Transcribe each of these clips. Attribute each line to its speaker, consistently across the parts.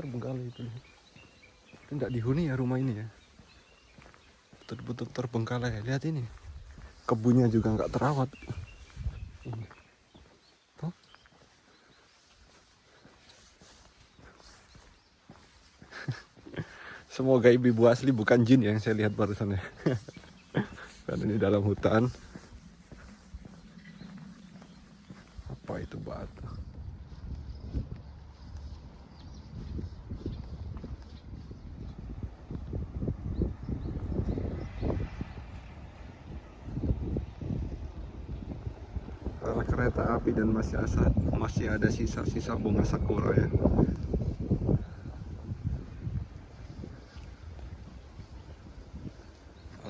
Speaker 1: Terbengkalai itu. Itu tidak dihuni ya rumah ini ya. Betul-betul terbengkalai. Lihat ini. Kebunnya juga nggak terawat. Ini. Tuh. Semoga ibu asli bukan jin yang saya lihat barusan ya. Karena ini dalam hutan. Apa itu batu? Rel kereta api dan masih ada sisa-sisa bunga sakura ya.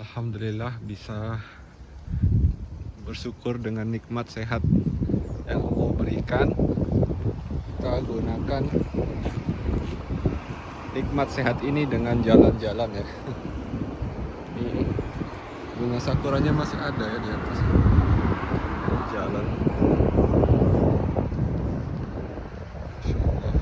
Speaker 1: Alhamdulillah bisa bersyukur dengan nikmat sehat yang Allah berikan. Kita gunakan nikmat sehat ini dengan jalan-jalan ya. Ini bunga sakuranya masih ada ya di atas jalan. Masya Allah.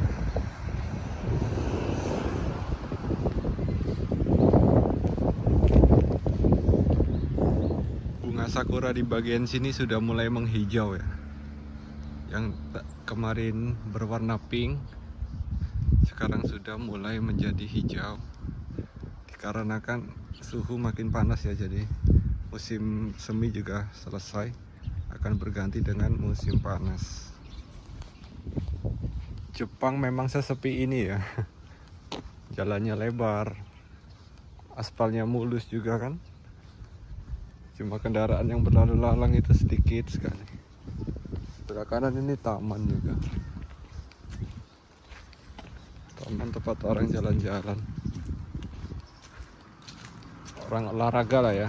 Speaker 1: Bunga sakura di bagian sini sudah mulai menghijau ya. Yang kemarin berwarna pink sekarang sudah mulai menjadi hijau. Dikarenakan suhu makin panas ya, jadi musim semi juga selesai, akan berganti dengan musim panas. Jepang memang sesepi ini ya. Jalannya lebar, aspalnya mulus juga kan. Cuma kendaraan yang berlalu lalang itu sedikit sekali. Sebelah kanan ini taman juga. Taman tempat orang jalan-jalan. Orang olahraga lah ya.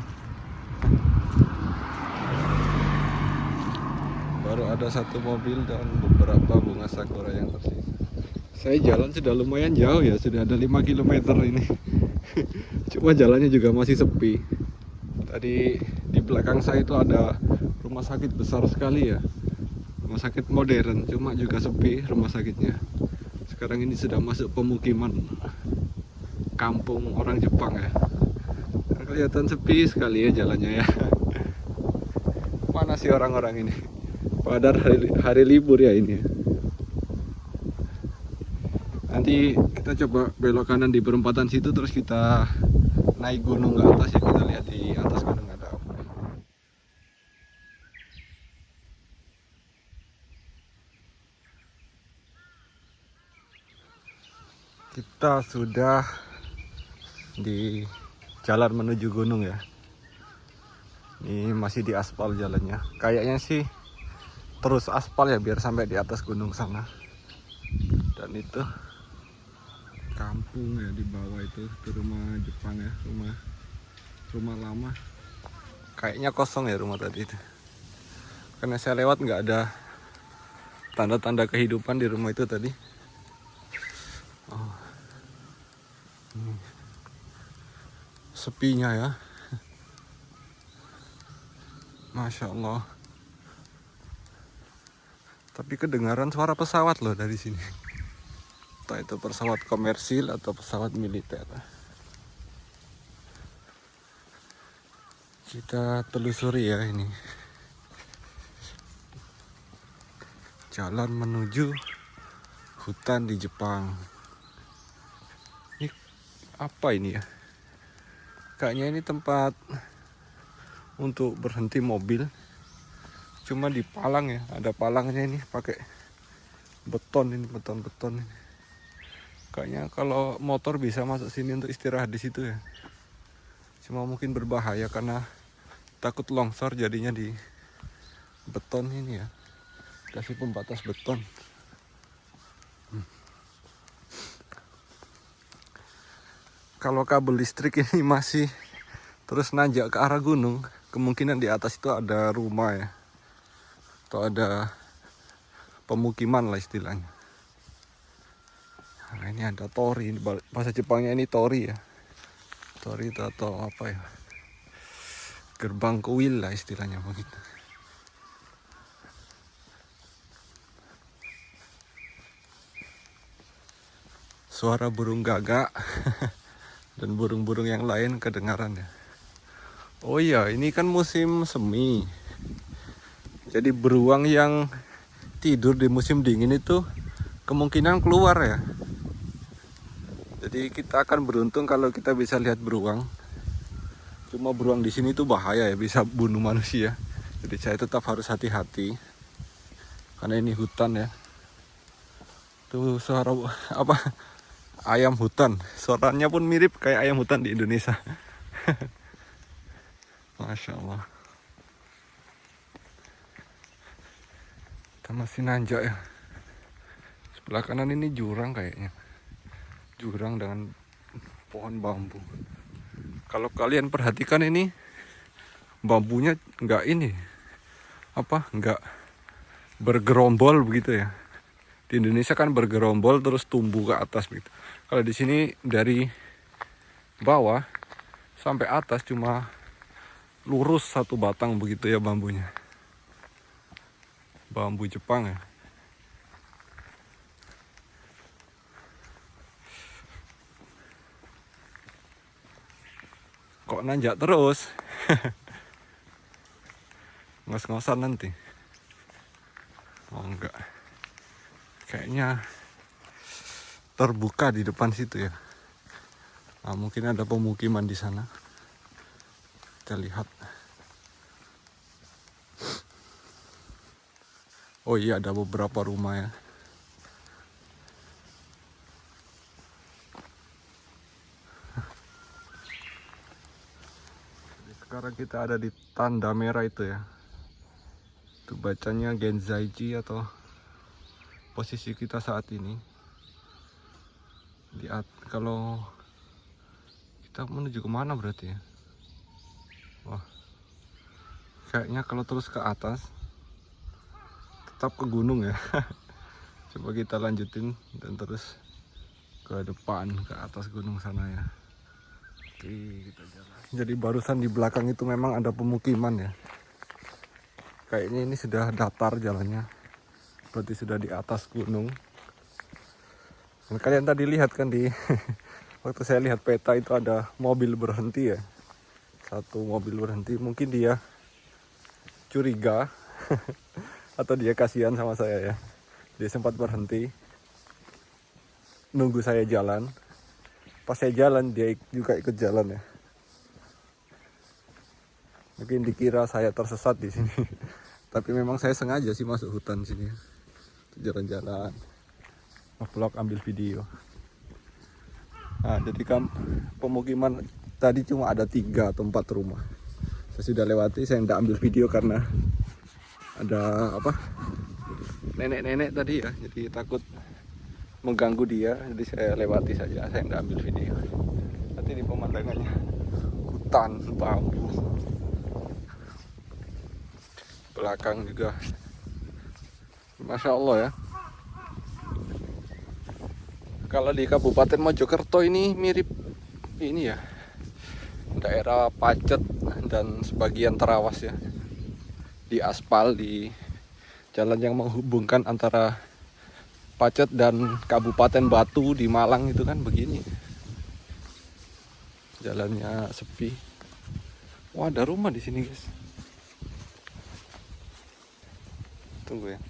Speaker 1: Baru ada satu mobil dan beberapa bunga sakura yang tersisa. Saya jalan sudah lumayan jauh ya, sudah ada 5 km ini. Cuma jalannya juga masih sepi. Tadi di belakang saya itu ada rumah sakit besar sekali ya. Rumah sakit modern, cuma juga sepi rumah sakitnya. Sekarang ini sudah masuk pemukiman kampung orang Jepang ya. Kelihatan sepi sekali ya jalannya ya. Mana sih orang-orang ini? Padahal hari libur ya ini ya. Nanti kita coba belok kanan di perempatan situ, terus kita naik gunung ke atas ya. Kita lihat di atas gunung ada apa. Kita sudah di jalan menuju gunung ya. Ini masih di aspal jalannya. Kayaknya sih terus aspal ya biar sampai di atas gunung sana. Dan itu kampung ya di bawah itu rumah Jepang ya, rumah lama. Kayaknya kosong ya rumah tadi itu. Karena saya lewat nggak ada tanda-tanda kehidupan di rumah itu tadi. Oh. Sepinya ya. Masya Allah. Tapi kedengaran suara pesawat loh dari sini. Entah itu pesawat komersil atau pesawat militer. Kita telusuri ya ini. Jalan menuju hutan di Jepang. Ini apa ini ya? Kayaknya ini tempat untuk berhenti mobil. Cuma di palang ya, ada palangnya ini pakai beton ini, beton ini. Kayaknya kalau motor bisa masuk sini untuk istirahat di situ ya. Cuma mungkin berbahaya karena takut longsor, jadinya di beton ini ya. Kasih pembatas beton. Kalau kabel listrik ini masih terus nanjak ke arah gunung, kemungkinan di atas itu ada rumah ya. Atau ada pemukiman lah istilahnya. Nah, ini ada tori, bahasa Jepangnya ini tori ya. Tori itu atau apa ya? Gerbang kuil lah istilahnya begitu. suara burung gagak dan burung-burung yang lain kedengaran ya. Oh iya, ini kan musim semi. Jadi beruang yang tidur di musim dingin itu kemungkinan keluar ya. Jadi kita akan beruntung kalau kita bisa lihat beruang. Cuma beruang di sini tuh bahaya ya, bisa bunuh manusia. Jadi saya tetap harus hati-hati karena ini hutan ya. Tuh suara apa? Ayam hutan. Suaranya pun mirip kayak ayam hutan di Indonesia. Masya Allah. Kita masih nanjak ya. Sebelah kanan ini jurang kayaknya. Jurang dengan pohon bambu. Kalau kalian perhatikan ini bambunya nggak ini apa? Nggak bergerombol begitu ya. Di Indonesia kan bergerombol terus tumbuh ke atas begitu. Kalau di sini dari bawah sampai atas cuma lurus satu batang begitu ya bambunya. Bambu Jepang ya. Kok nanjak terus? Ngos-ngosan nanti. Oh enggak. Kayaknya terbuka di depan situ ya. Nah, mungkin ada pemukiman di sana. Kita lihat. Oh iya, ada beberapa rumah ya. Sekarang kita ada di tanda merah itu ya. Itu bacanya Genzaiji atau posisi kita saat ini. Kalau kita menuju kemana berarti ya? Wah, kayaknya kalau terus ke atas tetap ke gunung ya. Coba kita lanjutin dan terus ke depan, ke atas gunung sana ya. Oke, kita jalan. Jadi barusan di belakang itu memang ada pemukiman ya. Kayaknya ini sudah datar jalannya. Berarti sudah di atas gunung. Dan kalian tadi lihat kan di waktu saya lihat peta itu ada mobil berhenti ya. Satu mobil berhenti, mungkin dia curiga atau dia kasihan sama saya ya. Dia sempat berhenti nunggu saya jalan. Pas saya jalan dia juga ikut jalan ya. Mungkin dikira saya tersesat di sini. Tapi memang saya sengaja sih masuk hutan sini. Jalan-jalan, nge-vlog, ambil video. Nah, jadi kan pemukiman tadi cuma ada 3 atau 4 rumah. Saya sudah lewati, saya tidak ambil video karena ada apa? Nenek-nenek tadi ya. Jadi takut mengganggu dia, jadi saya lewati saja. Saya tidak ambil video. Nanti di pemandangannya hutan bambu. Belakang juga Masya Allah ya. Kalau di Kabupaten Mojokerto ini mirip ini ya, daerah Pacet dan sebagian Terawas ya. Di aspal, di jalan yang menghubungkan antara Pacet dan Kabupaten Batu di Malang itu kan begini. Jalannya sepi. Wah, ada rumah di sini guys. Tunggu ya.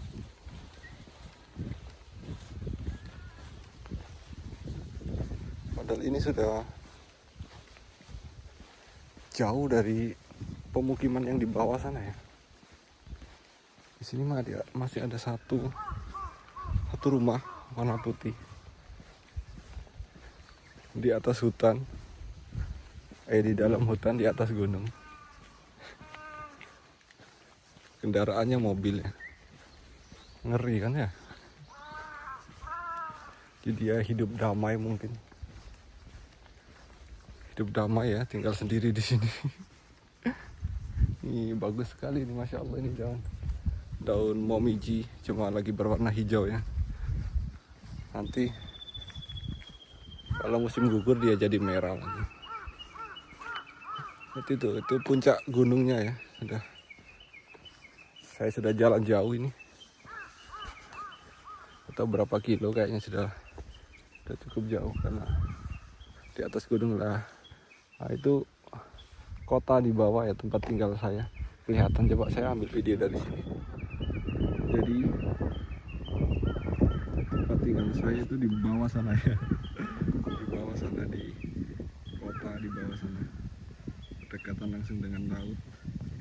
Speaker 1: Padahal ini sudah jauh dari pemukiman yang di bawah sana ya. Di sini masih ada satu rumah warna putih di atas hutan, di dalam hutan di atas gunung. Kendaraannya mobil ya. Ngeri kan ya. Jadi dia hidup damai mungkin. Hidup damai ya, tinggal sendiri di sini. Ini bagus sekali nih, Masya Allah ini daun momiji, cuma lagi berwarna hijau ya. Nanti kalau musim gugur dia jadi merah lagi. Itu puncak gunungnya ya. Saya sudah jalan jauh ini. Atau berapa kilo kayaknya sudah Udah cukup jauh karena di atas gunung lah. Nah, itu kota di bawah ya, tempat tinggal saya. Kelihatan, coba saya ambil video dari sini. Jadi tempat tinggal saya itu di bawah sana ya. Di bawah sana, di kota di bawah sana. Dekatan langsung dengan laut.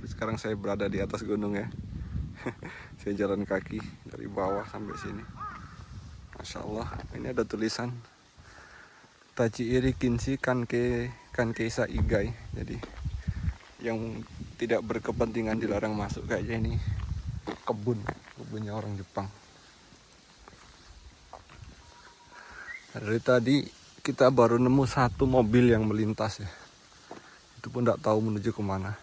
Speaker 1: Sekarang saya berada di atas gunung ya. Saya jalan kaki dari bawah sampai sini. Masya Allah, ini ada tulisan Tachi iri kinsi kan keisa igai. Jadi yang tidak berkepentingan dilarang masuk. Kayaknya ini kebunnya orang Jepang. Dari tadi kita baru nemu satu mobil yang melintas ya. Itu pun tidak tahu menuju kemana.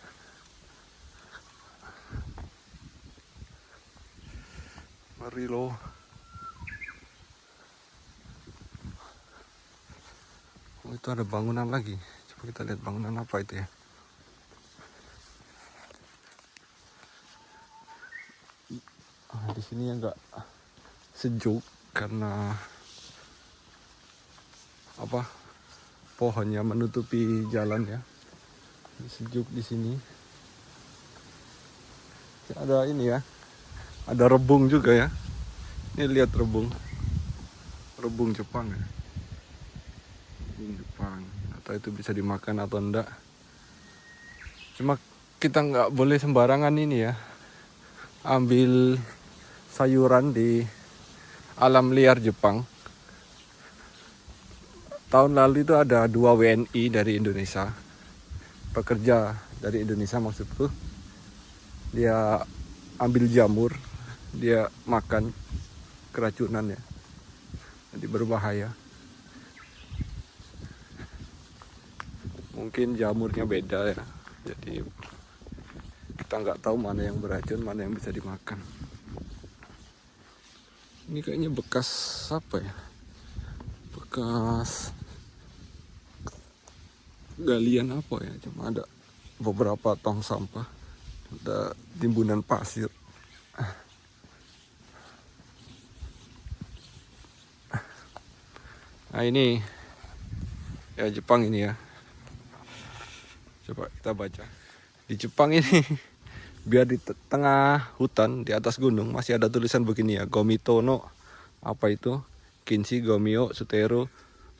Speaker 1: Mari loh. Oh, itu ada bangunan lagi. Coba kita lihat bangunan apa itu ya. Di sini agak sejuk karena pohonnya menutupi jalan ya. Sejuk di sini. Ada ini ya. Ada rebung juga ya. Ini lihat rebung Jepang ya. Rebung Jepang. Atau itu bisa dimakan atau enggak. Cuma kita nggak boleh sembarangan ini ya. Ambil sayuran di alam liar Jepang. Tahun lalu itu ada 2 WNI dari Indonesia. Pekerja dari Indonesia maksudku. Dia ambil jamur. Dia makan, keracunan ya. Jadi berbahaya. Mungkin jamurnya beda ya. Jadi kita nggak tahu mana yang beracun, mana yang bisa dimakan. Ini kayaknya bekas apa ya? Bekas galian apa ya? Cuma ada beberapa tong sampah. Ada timbunan pasir. Nah ini ya Jepang ini ya. Coba kita baca. Di Jepang ini biar di tengah hutan di atas gunung masih ada tulisan begini ya. Gomito no apa itu? Kinshi gomio sutero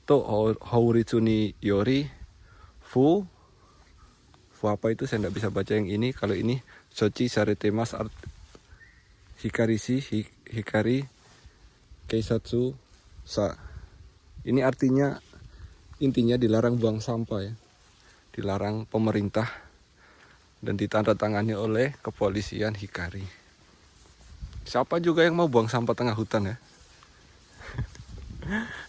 Speaker 1: to houritsu ni yori fu apa itu, saya tidak bisa baca yang ini. Kalau ini sochi saretemasu hikari keisatsu sa. Ini artinya, intinya dilarang buang sampah ya. Dilarang pemerintah dan ditandatangani oleh kepolisian Hikari. Siapa juga yang mau buang sampah tengah hutan ya?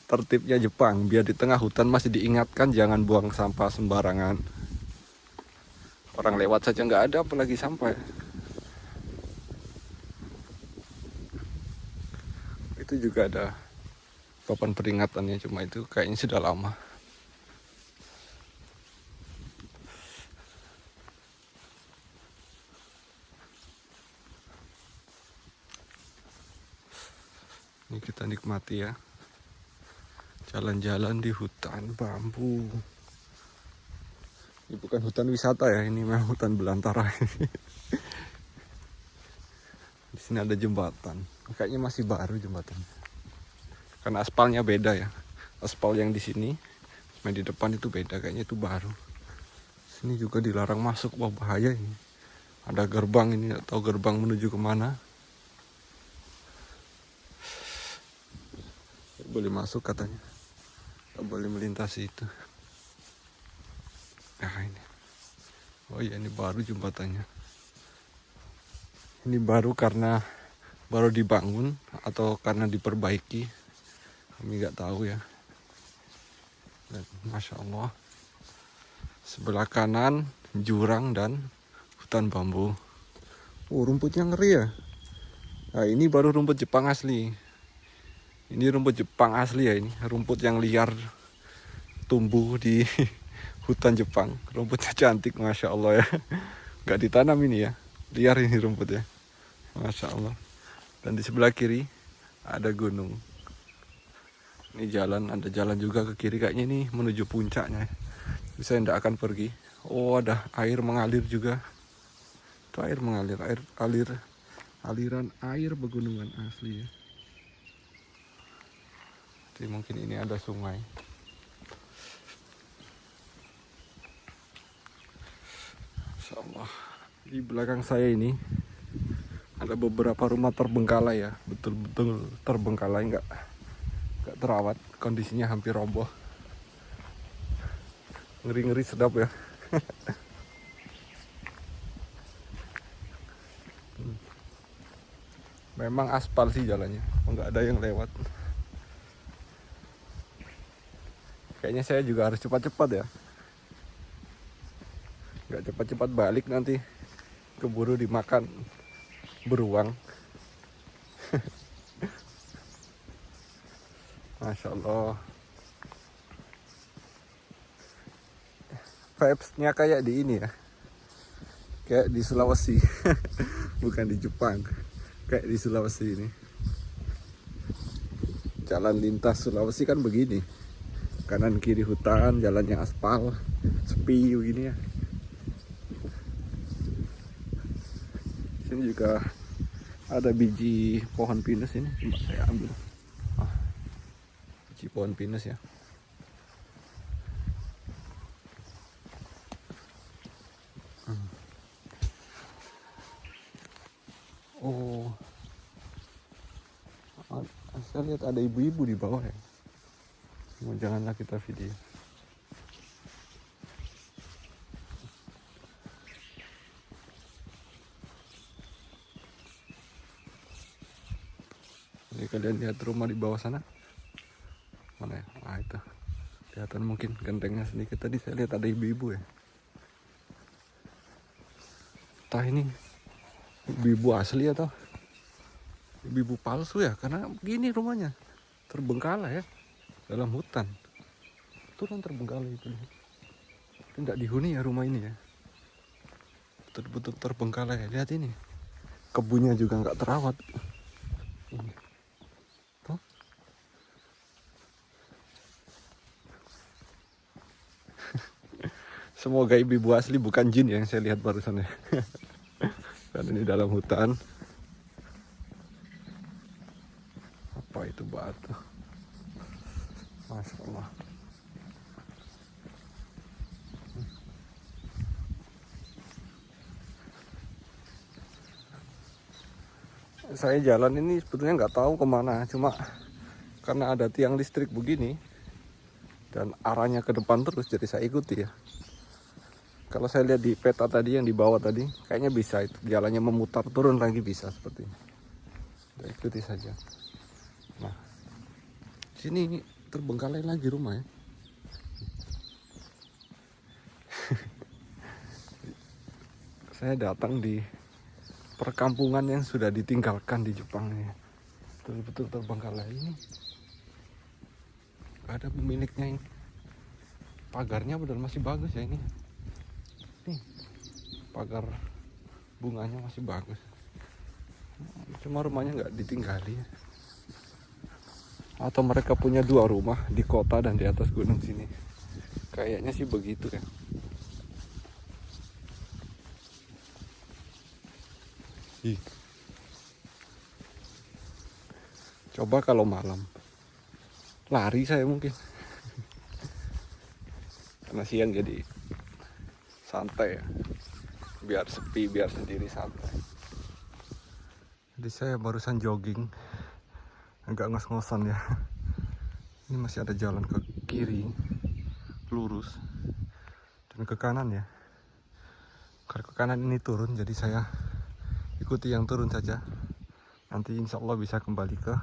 Speaker 1: Tertibnya Jepang, biar di tengah hutan masih diingatkan jangan buang sampah sembarangan. Orang lewat saja nggak ada, apalagi sampah ya. Itu juga ada papan peringatannya, cuma itu kayaknya sudah lama. Ini kita nikmati ya. Jalan-jalan di hutan bambu. Ini bukan hutan wisata ya, ini memang hutan belantara. Di sini ada jembatan. Kayaknya masih baru jembatannya. Karena aspalnya beda ya. Aspal yang di sini sama di depan itu beda, kayaknya itu baru. Sini juga dilarang masuk, wah bahaya ini. Ada gerbang ini, nggak tahu gerbang menuju kemana. Boleh masuk katanya. Tak boleh melintasi itu. Nah ini. Oh iya, ini baru jembatannya. Ini baru karena baru dibangun atau karena diperbaiki. Kami nggak tahu ya. Dan, Masya Allah. Sebelah kanan jurang dan hutan bambu. Oh, rumputnya ngeri ya. Nah, ini baru rumput Jepang asli. Ini rumput Jepang asli ya ini. Rumput yang liar tumbuh di hutan Jepang. Rumputnya cantik, Masya Allah ya. Nggak ditanam ini ya. Liar ini rumputnya. Masya Allah. Dan di sebelah kiri ada gunung. Ini jalan, ada jalan juga ke kiri, kayaknya ini menuju puncaknya. Bisa tidak akan pergi. Oh, ada air mengalir juga. Itu air mengalir, aliran air pegunungan asli ya. Jadi mungkin ini ada sungai. Insyaallah. Di belakang saya ini ada beberapa rumah terbengkalai ya, betul-betul terbengkalai, nggak terawat, kondisinya hampir roboh. Ngeri-ngeri sedap ya. Memang aspal sih jalannya, nggak ada yang lewat. Kayaknya saya juga harus cepat-cepat ya. Nggak cepat-cepat balik nanti keburu dimakan beruang. Masya Allah. Vibes-nya kayak di ini ya, kayak di Sulawesi. Bukan di Jepang, kayak di Sulawesi ini. Jalan lintas Sulawesi kan begini, kanan kiri hutan, jalannya aspal, sepi begini ya. Sini juga ada biji pohon pinus, ini coba saya ambil. Biji pohon pinus ya. Oh, saya lihat ada ibu-ibu di bawah ya. Janganlah kita video. Jadi kalian lihat rumah di bawah sana, mana ya? Ah, itu kelihatan mungkin gentengnya sedikit. Tadi saya lihat ada ibu-ibu ya. Entah ini ibu-ibu asli atau ibu-ibu palsu ya, karena begini rumahnya terbengkalai ya, dalam hutan. Betulan terbengkalai itu. Tidak dihuni ya rumah ini ya, betul-betul terbengkalai. Lihat ini, kebunnya juga nggak terawat. Tuh. Semoga ibu-ibu asli bukan jin yang saya lihat barusan ya. Karena ini dalam hutan. Apa itu batu? Masya Allah. Saya jalan ini sebetulnya nggak tahu kemana, cuma karena ada tiang listrik begini dan arahnya ke depan terus, jadi saya ikuti ya. Kalau saya lihat di peta tadi yang di bawah tadi, kayaknya bisa itu jalannya memutar turun lagi, bisa seperti ini. Kita ikuti saja. Nah, sini terbengkalai lagi rumah ya. Saya datang di perkampungan yang sudah ditinggalkan di Jepang ya. Betul-betul terbengkalai ini. Gak ada pemiliknya ini. Pagarnya benar masih bagus ya ini. Nih, pagar bunganya masih bagus. Cuma rumahnya nggak ditinggali. Atau mereka punya dua rumah di kota dan di atas gunung sini. Kayaknya sih begitu ya. Coba kalau malam lari saya mungkin. Karena siang jadi santai ya. Biar sepi, biar sendiri, santai. Jadi saya barusan jogging, agak ngos-ngosan ya. Ini masih ada jalan ke kiri, lurus, dan ke kanan ya. Kalau ke kanan ini turun, jadi saya ikuti yang turun saja. Nanti insya Allah bisa kembali ke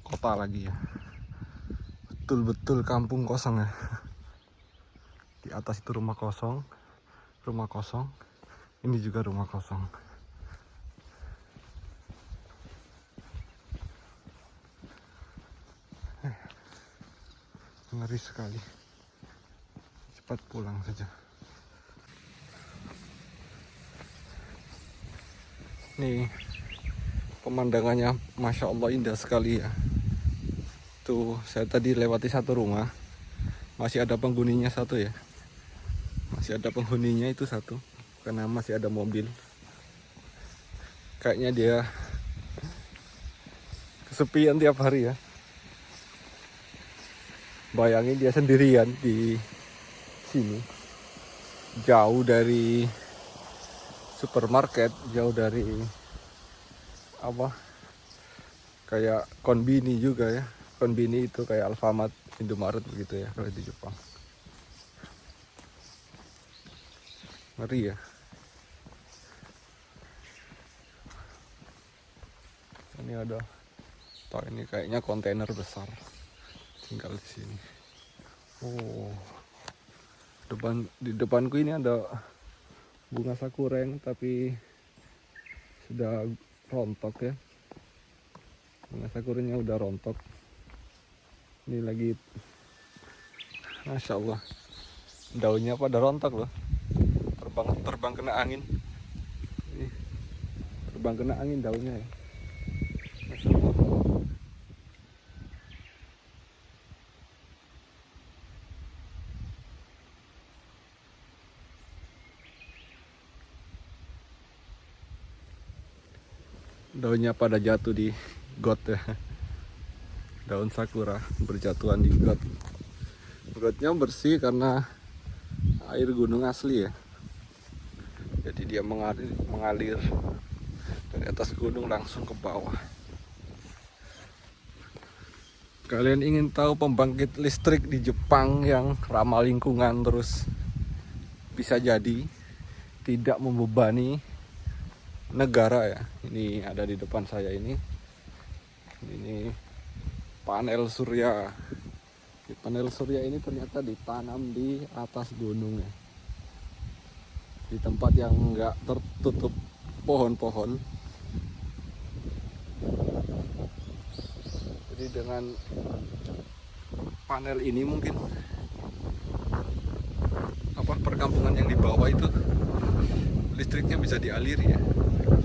Speaker 1: kota lagi ya. Betul-betul kampung kosong ya. Di atas itu rumah kosong. Ini juga rumah kosong. Ngeri sekali. Cepat pulang saja. Nih, pemandangannya Masya Allah indah sekali ya. Tuh, saya tadi lewati satu rumah. Masih ada penghuninya satu ya. Masih ada penghuninya itu satu. Karena masih ada mobil. Kayaknya dia kesepian tiap hari ya. Bayangin dia sendirian di sini. Jauh dari supermarket, jauh dari apa? Kayak konbini juga ya. Konbini itu kayak Alfamart, Indomaret begitu ya kalau di Jepang. Ngeri ya. Ini ada, toh ini kayaknya kontainer besar tinggal di sini. Oh, di depanku ini ada bunga sakureng tapi sudah rontok ya. Bunga sakurengnya udah rontok. Ini lagi, masya Allah, daunnya pada rontok loh. Terbang kena angin. Ini, terbang kena angin daunnya ya. Masya Allah. Daunnya pada jatuh di got ya. Daun sakura berjatuhan di got. Gotnya bersih karena air gunung asli ya. Jadi dia mengalir dari atas gunung langsung ke bawah. Kalian ingin tahu pembangkit listrik di Jepang yang ramah lingkungan terus bisa jadi tidak membebani negara ya. Ini ada di depan saya ini. Ini panel surya. Panel surya ini ternyata ditanam di atas gunung ya. Di tempat yang enggak tertutup pohon-pohon. Jadi dengan panel ini mungkin apa perkampungan yang di bawah itu listriknya bisa dialiri ya.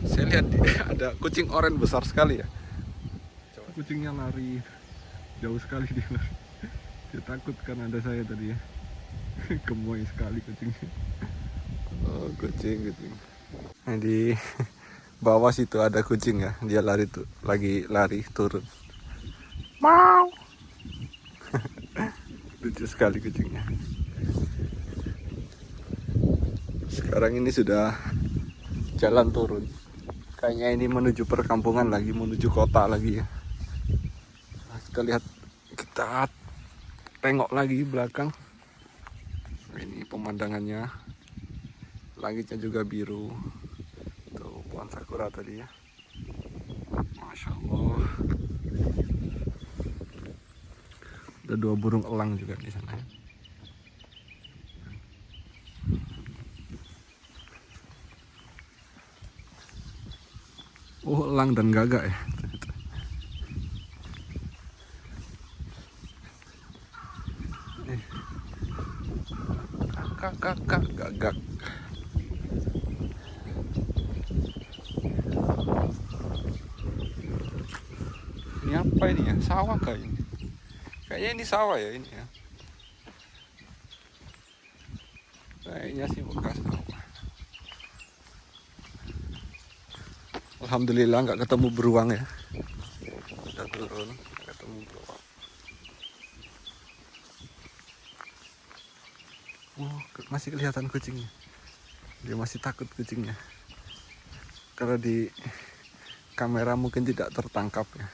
Speaker 1: Saya lihat ada kucing oranye besar sekali ya. Kucingnya lari jauh sekali dia lari. Dia takut kan ada saya tadi ya. Gemoy sekali kucingnya. Oh, kucing. Nah, di bawah situ ada kucing ya. Dia lari tuh, lagi lari turun. Mau. Lucu sekali kucingnya. Sekarang ini sudah jalan turun. Kayaknya ini menuju perkampungan lagi, menuju kota lagi ya. Nah, kita tengok lagi belakang. Ini pemandangannya. Langitnya juga biru. Tuh pohon sakura tadi ya. Masya Allah. Ada 2 burung elang juga di sana ya. Oh, elang dan gagak ya. Kakak gagak. Ini apa ini ya? Sawah kayaknya. Kayaknya ini sawah ya ini ya. Kayaknya sih bekas sawah. Alhamdulillah nggak ketemu beruang ya. Udah turun, nggak ketemu beruang. Oh, masih kelihatan kucingnya. Dia masih takut kucingnya. Karena di kamera mungkin tidak tertangkap ya.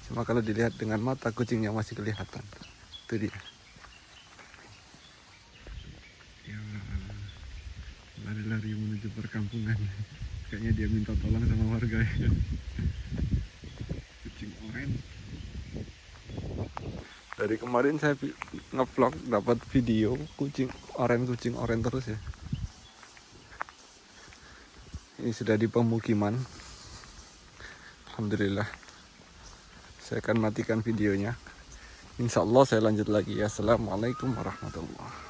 Speaker 1: Cuma kalau dilihat dengan mata kucingnya masih kelihatan. Itu dia. Ya, lari-lari menuju perkampungan. Kayaknya dia minta tolong sama warga ya. Kucing oranye. Dari kemarin saya ngevlog dapat video kucing oranye terus ya. Ini sudah di pemukiman. Alhamdulillah. Saya akan matikan videonya. Insya Allah saya lanjut lagi. Assalamualaikum warahmatullahi wabarakatuh.